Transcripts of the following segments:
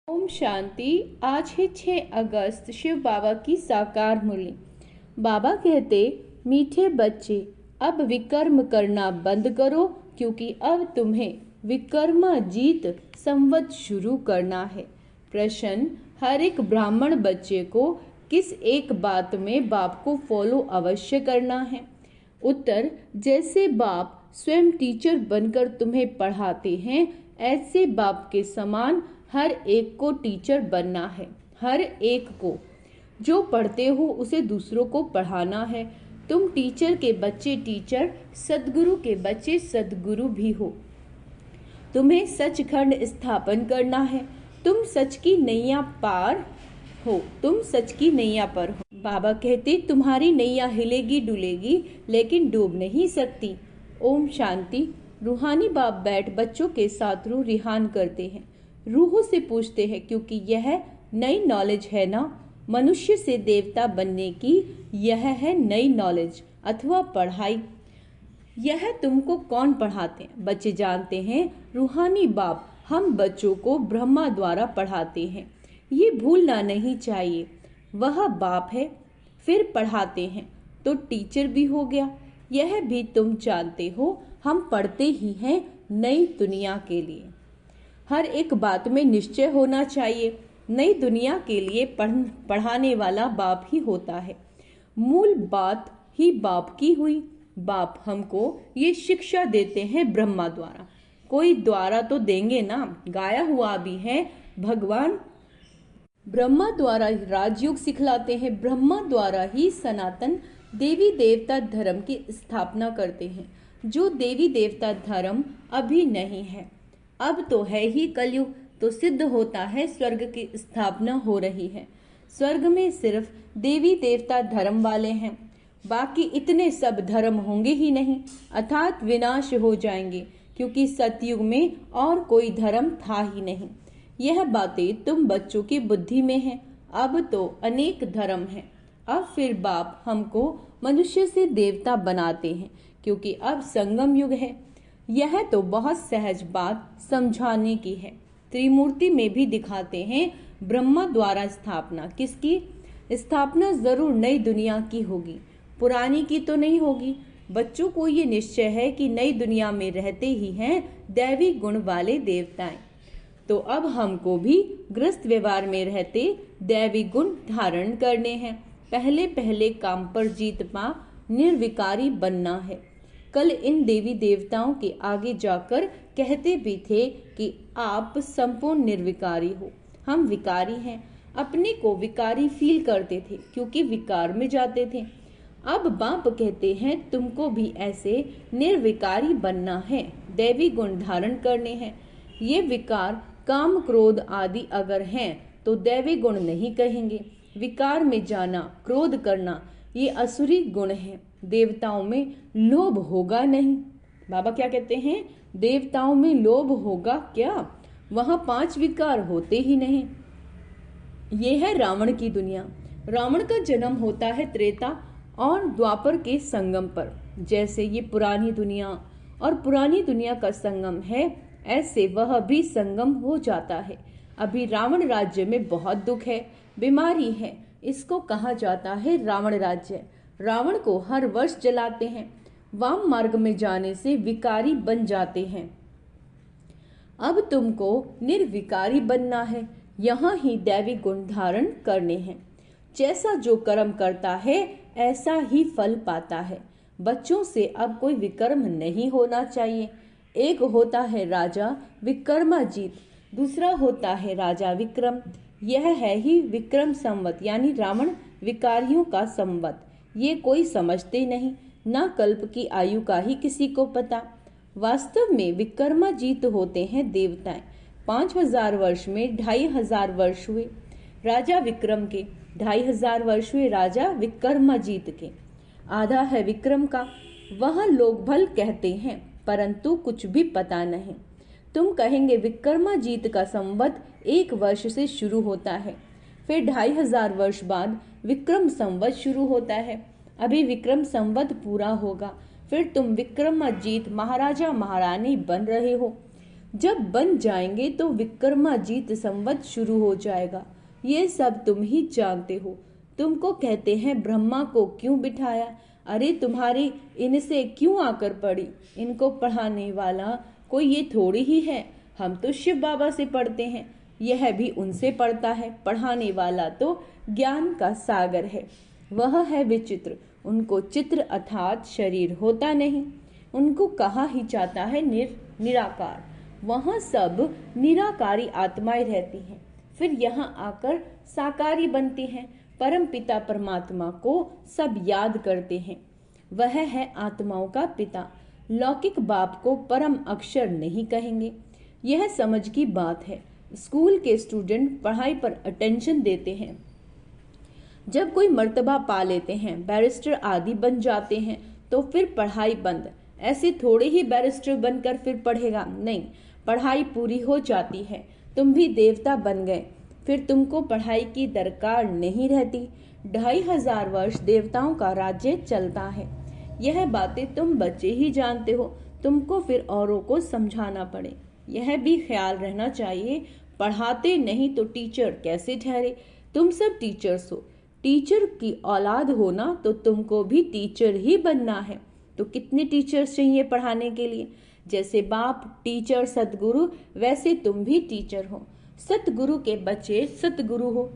ओम शांति। आज है 6 अगस्त, शिव बाबा की साकार मुरली। बाबा कहते, मीठे बच्चे अब विकर्म करना बंद करो, क्योंकि अब तुम्हें विकर्माजीत संवत शुरू करना है। प्रश्न, हर एक ब्राह्मण बच्चे को किस एक बात में बाप को फॉलो अवश्य करना है? उत्तर, जैसे बाप स्वयं टीचर बनकर तुम्हें पढ़ाते हैं, ऐसे बाप के समान हर एक को टीचर बनना है। हर एक को जो पढ़ते हो उसे दूसरों को पढ़ाना है। तुम टीचर के बच्चे टीचर, सदगुरु के बच्चे सदगुरु भी हो। तुम्हें सचखंड स्थापन करना है। तुम सच की नैया पार हो, तुम सच की नैया पर हो। बाबा कहते, तुम्हारी नैया हिलेगी डुलेगी लेकिन डूब नहीं सकती। ओम शांति। रूहानी बाप बैठ बच्चों के साथ रूह रिहान करते हैं। रूहों से पूछते हैं, क्योंकि यह नई नॉलेज है ना, मनुष्य से देवता बनने की यह है नई नॉलेज अथवा पढ़ाई। यह तुमको कौन पढ़ाते हैं? बच्चे जानते हैं, रूहानी बाप हम बच्चों को ब्रह्मा द्वारा पढ़ाते हैं। ये भूलना नहीं चाहिए, वह बाप है फिर पढ़ाते हैं तो टीचर भी हो गया। यह भी तुम जानते हो, हम पढ़ते ही हैं नई दुनिया के लिए। हर एक बात में निश्चय होना चाहिए। नई दुनिया के लिए पढ़ाने वाला बाप ही होता है। मूल बात ही बाप की हुई। बाप हमको ये शिक्षा देते हैं ब्रह्मा द्वारा। कोई द्वारा तो देंगे ना, गाया हुआ भी है, भगवान ब्रह्मा द्वारा राजयोग सिखलाते हैं। ब्रह्मा द्वारा ही सनातन देवी देवता धर्म की स्थापना करते हैं। जो देवी देवता धर्म अभी नहीं है, अब तो है ही कलयुग, तो सिद्ध होता है स्वर्ग की स्थापना हो रही है। स्वर्ग में सिर्फ देवी देवता धर्म वाले हैं, बाकी इतने सब धर्म होंगे ही नहीं, अर्थात विनाश हो जाएंगे, क्योंकि सतयुग में और कोई धर्म था ही नहीं। यह बातें तुम बच्चों की बुद्धि में हैं। अब तो अनेक धर्म हैं। अब फिर बाप हमको मनुष्य से देवता बनाते हैं, क्योंकि अब संगम युग है। यह तो बहुत सहज बात समझाने की है। त्रिमूर्ति में भी दिखाते हैं, ब्रह्मा द्वारा स्थापना। किसकी स्थापना? जरूर नई दुनिया की होगी, पुरानी की तो नहीं होगी। बच्चों को ये निश्चय है कि नई दुनिया में रहते ही हैं दैवी गुण वाले देवताएं, तो अब हमको भी गृहस्थ व्यवहार में रहते दैवी गुण धारण करने हैं। पहले पहले काम पर जीत पा निर्विकारी बनना है। कल इन देवी देवताओं के आगे जाकर कहते भी थे कि आप संपूर्ण निर्विकारी हो, हम विकारी हैं। अपने को विकारी फील करते थे, क्योंकि विकार में जाते थे। अब बाप कहते हैं, तुमको भी ऐसे निर्विकारी बनना है, दैवी गुण धारण करने हैं। ये विकार काम क्रोध आदि अगर हैं तो दैवी गुण नहीं कहेंगे। विकार में जाना, क्रोध करना, ये असुरी गुण है। देवताओं में लोभ होगा नहीं। बाबा क्या कहते हैं? देवताओं में लोभ होगा क्या? वहां 5 विकार होते ही नहीं। ये है रावण की दुनिया। रावण का जन्म होता है त्रेता और द्वापर के संगम पर। जैसे ये पुरानी दुनिया और पुरानी दुनिया का संगम है, ऐसे वह भी संगम हो जाता है। अभी रावण राज्य में बहुत दुख है, बीमारी है, इसको कहा जाता है रावण राज्य। रावण को हर वर्ष जलाते हैं। वाम मार्ग में जाने से विकारी बन जाते हैं। अब तुमको निर्विकारी बनना है, यहाँ ही दैवी गुण धारण करने हैं। जैसा जो कर्म करता है ऐसा ही फल पाता है। बच्चों से अब कोई विकर्म नहीं होना चाहिए। एक होता है राजा विक्रमाजीत, दूसरा होता है राजा विक्रम। यह है ही विक्रम संवत, यानी रावण विकारियों का संवत। ये कोई समझते नहीं, ना कल्प की आयु का ही किसी को पता। वास्तव में विक्रमाजीत होते हैं देवताएं। 5000 वर्ष में 2500 वर्ष हुए राजा विक्रम के, 2500 वर्ष हुए राजा विक्रमाजीत के। आधा है विक्रम का। वह लोग भल कहते हैं, परंतु कुछ भी पता नहीं। तुम कहेंगे विक्रमाजीत का संवत 1 वर्ष से शुरू होता है, फिर 2500 वर्ष बाद विक्रम संवत शुरू होता है। अभी विक्रम संवत पूरा होगा, फिर तुम विक्रमाजीत महाराजा महारानी बन रहे हो। जब बन जाएंगे तो विक्रमाजीत संवत शुरू हो जाएगा। ये सब तुम ही जानते हो। तुमको कहते हैं ब्रह्मा को क्यों बिठाया? अरे तुम्हारी इनसे क्यों आकर पड़ी? इनको पढ़ाने वाला कोई ये थोड़ी ही है। हम तो शिव बाबा से पढ़ते हैं, यह भी उनसे पढ़ता है। पढ़ाने वाला तो ज्ञान का सागर है, वह है विचित्र। उनको चित्र अर्थात शरीर होता नहीं, उनको कहा ही जाता है निराकार। वहाँ सब निराकारी आत्माएं रहती हैं, फिर यहाँ आकर साकारी बनती हैं। परम पिता परमात्मा को सब याद करते हैं, वह है आत्माओं का पिता। लौकिक बाप को परम अक्षर नहीं कहेंगे, यह समझ की बात है। स्कूल के स्टूडेंट पढ़ाई पर अटेंशन देते हैं, जब कोई मर्तबा पा लेते हैं, बैरिस्टर आदि बन जाते हैं, तो फिर पढ़ाई बंद। ऐसे थोड़े ही बैरिस्टर बनकर फिर पढ़ेगा, नहीं, पढ़ाई पूरी हो जाती है। तुम भी देवता बन गए, फिर तुमको पढ़ाई की दरकार नहीं रहती। 2500 वर्ष देवताओं का राज्य चलता है। यह बातें तुम बच्चे ही जानते हो, तुमको फिर औरों को समझाना पड़े। यह भी ख्याल रहना चाहिए, पढ़ाते नहीं तो टीचर कैसे ठहरे? तुम सब टीचर्स हो, टीचर की औलाद हो ना, तो तुमको भी टीचर ही बनना है। तो कितने टीचर्स चाहिए पढ़ाने के लिए? जैसे बाप टीचर सतगुरु, वैसे तुम भी टीचर हो। सतगुरु के बच्चे सतगुरु हो,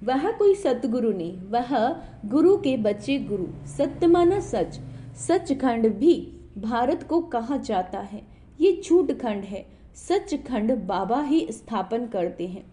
वह कोई सतगुरु नहीं, वह गुरु के बच्चे गुरु। सत्य माना सच, सचखंड भी भारत को कहा जाता है, ये झूठ खंड है। सचखंड बाबा ही स्थापन करते हैं,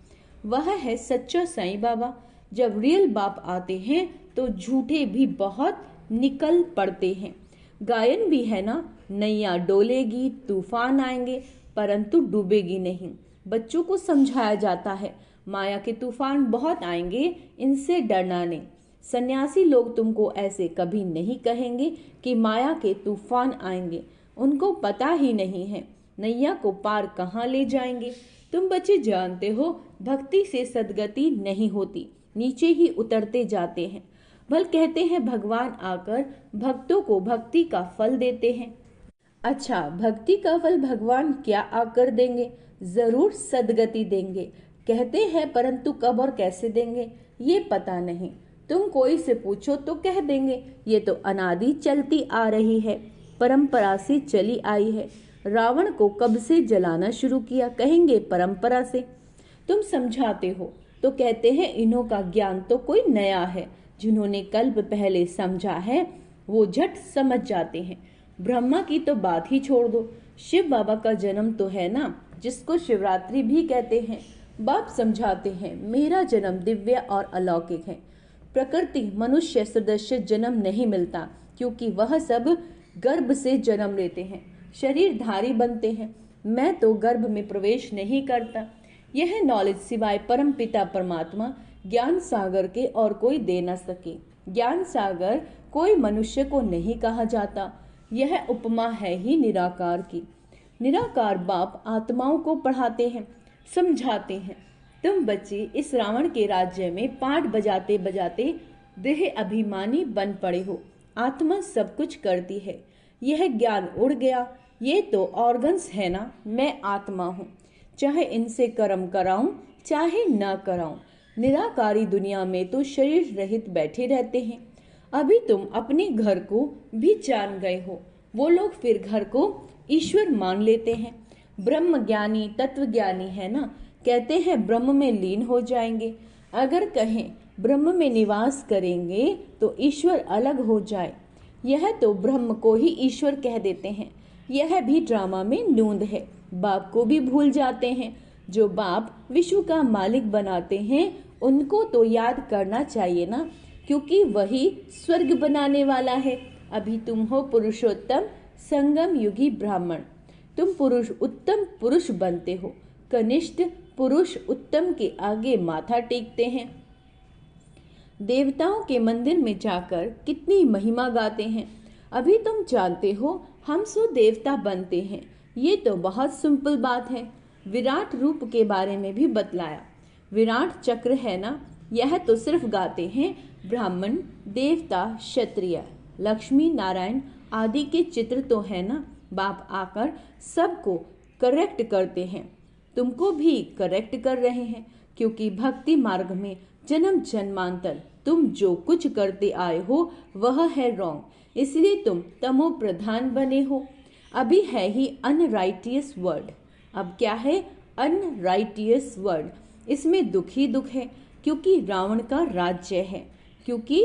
वह है सच्चा साईं बाबा। जब रियल बाप आते हैं तो झूठे भी बहुत निकल पड़ते हैं। गायन भी है ना, नैया डोलेगी तूफान आएंगे परंतु डूबेगी नहीं। बच्चों को समझाया जाता है माया के तूफान बहुत आएंगे, इनसे डरना नहीं। सन्यासी लोग तुमको ऐसे कभी नहीं कहेंगे कि माया के तूफान आएंगे, उनको पता ही नहीं है नैया को पार कहाँ ले जाएंगे। तुम बच्चे जानते हो भक्ति से सदगति नहीं होती, नीचे ही उतरते जाते हैं। भल कहते हैं भगवान आकर भक्तों को भक्ति का फल देते हैं। अच्छा, भक्ति का फल भगवान क्या आकर देंगे? जरूर सदगति देंगे कहते हैं, परंतु कब और कैसे देंगे ये पता नहीं। तुम कोई से पूछो तो कह देंगे ये तो अनादि चलती आ रही है, परंपरा से चली आई है। रावण को कब से जलाना शुरू किया? कहेंगे परंपरा से। तुम समझाते हो तो कहते हैं इन्हों का ज्ञान तो कोई नया है, जिन्होंने कल्प पहले समझा है वो झट समझ जाते हैं। ब्रह्मा की तो बात ही छोड़ दो, शिव बाबा का जन्म तो है ना, जिसको शिवरात्रि भी कहते हैं। बाप समझाते हैं मेरा जन्म दिव्य और अलौकिक है। प्रकृति मनुष्य सदस्य जन्म नहीं मिलता, क्योंकि वह सब गर्भ से जन्म लेते हैं, शरीरधारी बनते हैं। मैं तो गर्भ में प्रवेश नहीं करता। यह नॉलेज सिवाय परम पिता परमात्मा ज्ञान सागर के और कोई दे न सके। ज्ञान सागर कोई मनुष्य को नहीं कहा जाता, यह उपमा है ही निराकार की। निराकार बाप आत्माओं को पढ़ाते हैं, समझाते हैं। तुम बच्चे इस रावण के राज्य में पाठ बजाते बजाते देह अभिमानी बन पड़े हो। आत्मा सब कुछ करती है, यह ज्ञान उड़ गया। ये तो ऑर्गन्स है ना, मैं आत्मा हूँ, चाहे इनसे कर्म कराऊं चाहे न कराऊं। निराकारी दुनिया में तो शरीर रहित बैठे रहते हैं। अभी तुम अपने घर को भी जान गए हो, वो लोग फिर घर को ईश्वर मान लेते हैं। ब्रह्म ज्ञानी तत्व ज्ञानी है ना, कहते हैं ब्रह्म में लीन हो जाएंगे। अगर कहें ब्रह्म में निवास करेंगे तो ईश्वर अलग हो जाए, यह तो ब्रह्म को ही ईश्वर कह देते हैं। यह भी ड्रामा में नूंद है, बाप को भी भूल जाते हैं। जो बाप विश्व का मालिक बनाते हैं उनको तो याद करना चाहिए ना, क्योंकि वही स्वर्ग बनाने वाला है। अभी तुम हो पुरुषोत्तम संगम युगी ब्राह्मण, तुम पुरुष उत्तम पुरुष बनते हो। कनिष्ठ पुरुष उत्तम के आगे माथा टेकते हैं। देवताओं के मंदिर में जाकर कितनी महिमा गाते हैं। अभी तुम जानते हो हम सो देवता बनते हैं, ये तो बहुत सिंपल बात है। विराट रूप के बारे में भी बतलाया। विराट चक्र है ना, यह तो सिर्फ गाते हैं। ब्राह्मण देवता क्षत्रिय लक्ष्मी नारायण आदि के चित्र तो है ना। बाप आकर सबको करेक्ट करते हैं, तुमको भी करेक्ट कर रहे हैं, क्योंकि भक्ति मार्ग में जन्म जन्मांतर तुम जो कुछ करते आए हो वह है रॉन्ग, इसलिए तुम तमो प्रधान बने हो। अभी है ही अनराइटियस वर्ड। अब क्या है अनराइटियस वर्ड? इसमें दुख ही दुख है, क्योंकि रावण का राज्य है, क्योंकि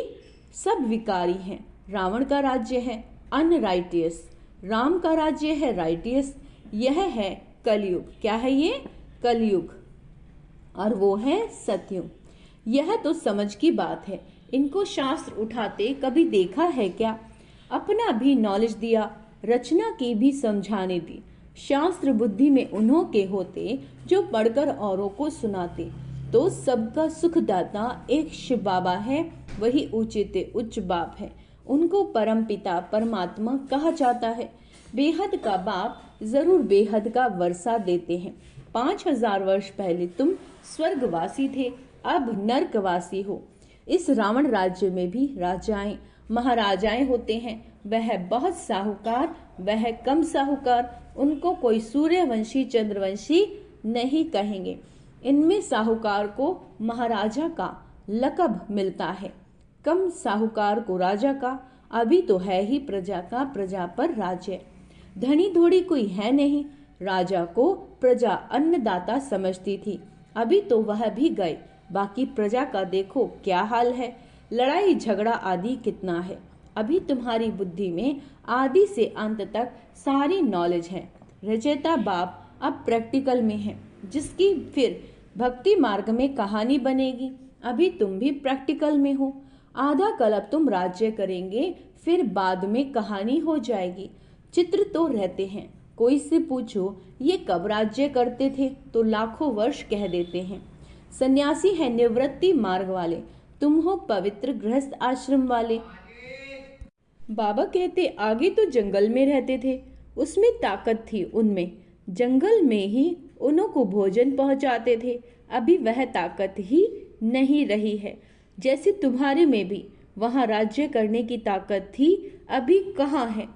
सब विकारी हैं। रावण का राज्य है अनराइटियस, राम का राज्य है राइटियस। यह है कलयुग। क्या है ये? कलयुग। और वो है सतयुग। यह तो समझ की बात है। इनको शास्त्र उठाते कभी देखा है क्या? अपना भी नॉलेज दिया, रचना की भी समझाने दी। शास्त्र बुद्धि में उन्हों के होते जो पढ़कर औरों को सुनाते। तो सबका सुखदाता एक शिव बाबा है, वही उचित उच्च बाप है। उनको परम पिता परमात्मा कहा जाता है। बेहद का बाप जरूर बेहद का वर्षा देते हैं। 5000 वर्ष पहले तुम स्वर्गवासी थे, अब नरकवासी हो। इस रावण राज्य में भी राजाएं महाराजाएं होते हैं। वह बहुत साहूकार, वह कम साहूकार। उनको कोई सूर्यवंशी चंद्रवंशी नहीं कहेंगे। इनमें साहूकार को महाराजा का लकब मिलता है, कम साहूकार को राजा का। अभी तो है ही प्रजा का प्रजा पर राज्य। धनी धोड़ी कोई है नहीं। राजा को प्रजा अन्नदाता समझती थी, अभी तो वह भी गए। बाकी प्रजा का देखो क्या हाल है। लड़ाई झगड़ा आदि कितना है। अभी तुम्हारी बुद्धि में आदि से अंत तक सारी नॉलेज है। रचयिता बाप अब प्रैक्टिकल में है, जिसकी फिर भक्ति मार्ग में कहानी बनेगी। अभी तुम भी प्रैक्टिकल में हो। आधा कल्प तुम राज्य करेंगे, फिर बाद में कहानी हो जाएगी। चित्र तो रहते हैं। कोई से पूछो ये कब राज्य करते थे तो लाखों वर्ष कह देते हैं। सन्यासी है निवृत्ति मार्ग वाले, तुम हो पवित्र गृहस्थ आश्रम वाले। बाबा कहते आगे तो जंगल में रहते थे, उसमें ताकत थी उनमें, जंगल में ही उन्हों को भोजन पहुंचाते थे। अभी वह ताकत ही नहीं रही है। जैसे तुम्हारे में भी वहां राज्य करने की ताकत थी, अभी कहाँ है?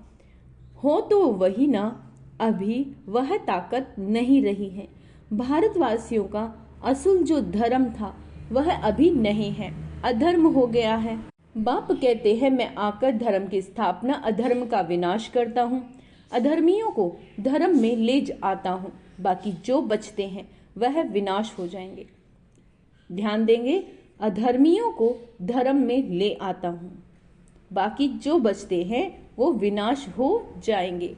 हो तो वही ना, अभी वह ताकत नहीं रही है। भारतवासियों का असल जो धर्म था वह अभी नहीं है, अधर्म हो गया है। बाप कहते हैं मैं आकर धर्म की स्थापना, अधर्म का विनाश करता हूँ, अधर्मियों को धर्म में ले आता हूँ, बाकी जो बचते हैं वह विनाश हो जाएंगे। ध्यान देंगे, अधर्मियों को धर्म में ले आता हूँ, बाकी जो बचते हैं वो विनाश हो जाएंगे।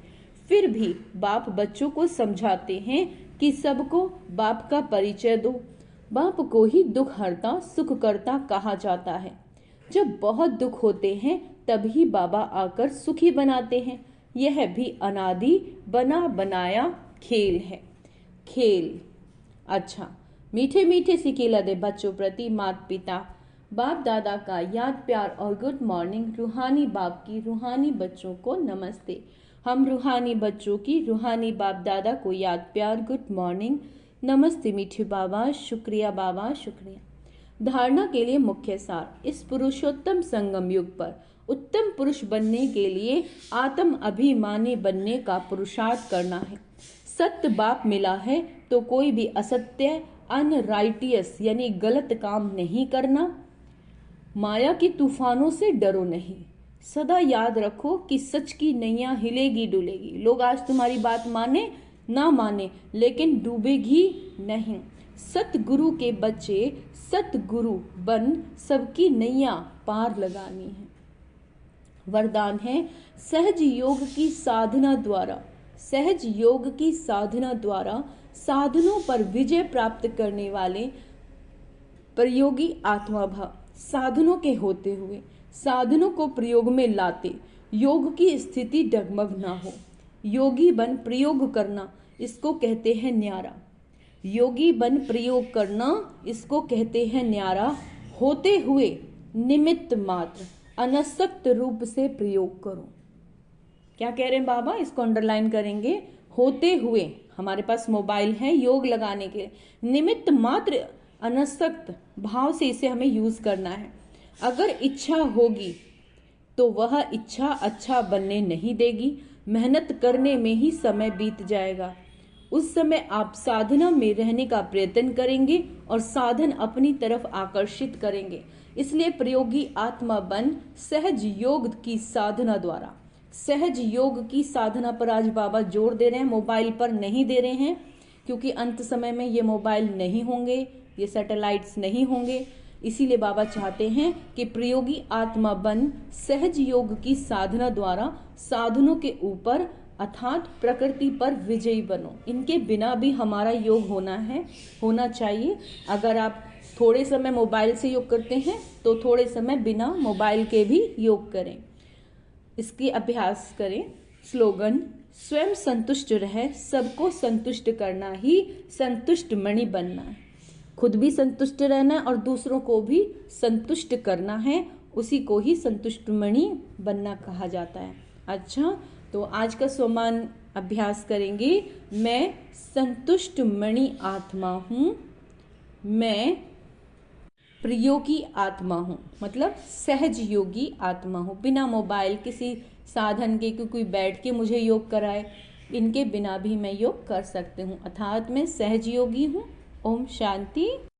फिर भी बाप बच्चों को समझाते हैं कि सबको बाप का परिचय दो। बाप को ही दुख हरता सुख करता कहा जाता है। जब बहुत दुख होते हैं तभी बाबा आकर सुखी बनाते हैं। यह भी अनादि बना बनाया खेल है। खेल अच्छा, मीठे मीठे सिकेला दे बच्चों प्रति माता पिता बाप दादा का याद प्यार और गुड मॉर्निंग। रूहानी बाप की रूहानी बच्चों को नमस्ते। हम रूहानी बच्चों की रूहानी बाप दादा को याद प्यार गुड मॉर्निंग नमस्ते। मीठे बाबा शुक्रिया, बाबा शुक्रिया। धारणा के लिए मुख्य सार, इस पुरुषोत्तम संगम युग पर उत्तम पुरुष बनने के लिए आत्म अभिमानी बनने का पुरुषार्थ करना है। सत्य बाप मिला है तो कोई भी असत्य अनराइटियस यानी गलत काम नहीं करना। माया की तूफानों से डरो नहीं। सदा याद रखो कि सच की नैया हिलेगी डुलेगी। लोग आज तुम्हारी बात माने ना माने, लेकिन डूबेगी नहीं। सतगुरु के बच्चे सतगुरु बन सबकी नैया पार लगानी है। वरदान है सहज योग की साधना द्वारा, सहज योग की साधना द्वारा साधनों पर विजय प्राप्त करने वाले प्रयोगी आत्मा भाव। साधनों के होते हुए साधनों को प्रयोग में लाते योग की स्थिति डगमग ना हो। योगी बन प्रयोग करना, इसको कहते हैं न्यारा। योगी बन प्रयोग करना, इसको कहते हैं न्यारा। होते हुए निमित्त मात्र अनासक्त रूप से प्रयोग करो। क्या कह रहे हैं बाबा? इसको अंडरलाइन करेंगे। होते हुए, हमारे पास मोबाइल है योग लगाने के, निमित्त मात्र अनासक्त भाव से इसे हमें यूज करना है। अगर इच्छा होगी तो वह इच्छा अच्छा बनने नहीं देगी। मेहनत करने में ही समय बीत जाएगा। उस समय आप साधना में रहने का प्रयत्न करेंगे और साधन अपनी तरफ आकर्षित करेंगे। इसलिए प्रयोगी आत्मा बन सहज योग की साधना द्वारा, सहज योग की साधना पर आज बाबा जोर दे रहे हैं, मोबाइल पर नहीं दे रहे हैं, क्योंकि अंत समय में ये मोबाइल नहीं होंगे, ये सैटेलाइट्स नहीं होंगे। इसीलिए बाबा चाहते हैं कि प्रयोगी आत्मा बन सहज योग की साधना द्वारा साधनों के ऊपर अर्थात प्रकृति पर विजयी बनो। इनके बिना भी हमारा योग होना चाहिए। अगर आप थोड़े समय मोबाइल से योग करते हैं तो थोड़े समय बिना मोबाइल के भी योग करें, इसकी अभ्यास करें। स्लोगन, स्वयं संतुष्ट रहे, सबको संतुष्ट करना ही संतुष्ट मणि बनना है। खुद भी संतुष्ट रहना है और दूसरों को भी संतुष्ट करना है, उसी को ही संतुष्ट मणि बनना कहा जाता है। अच्छा, तो आज का सोमान अभ्यास करेंगे। मैं संतुष्ट मणि आत्मा हूँ, मैं प्रयोगी आत्मा हूँ, मतलब सहज योगी आत्मा हूँ। बिना मोबाइल किसी साधन के, कोई बैठ के मुझे योग कराए, इनके बिना भी मैं योग कर सकती हूँ, अर्थात मैं सहज योगी हूँ। ओम शांति।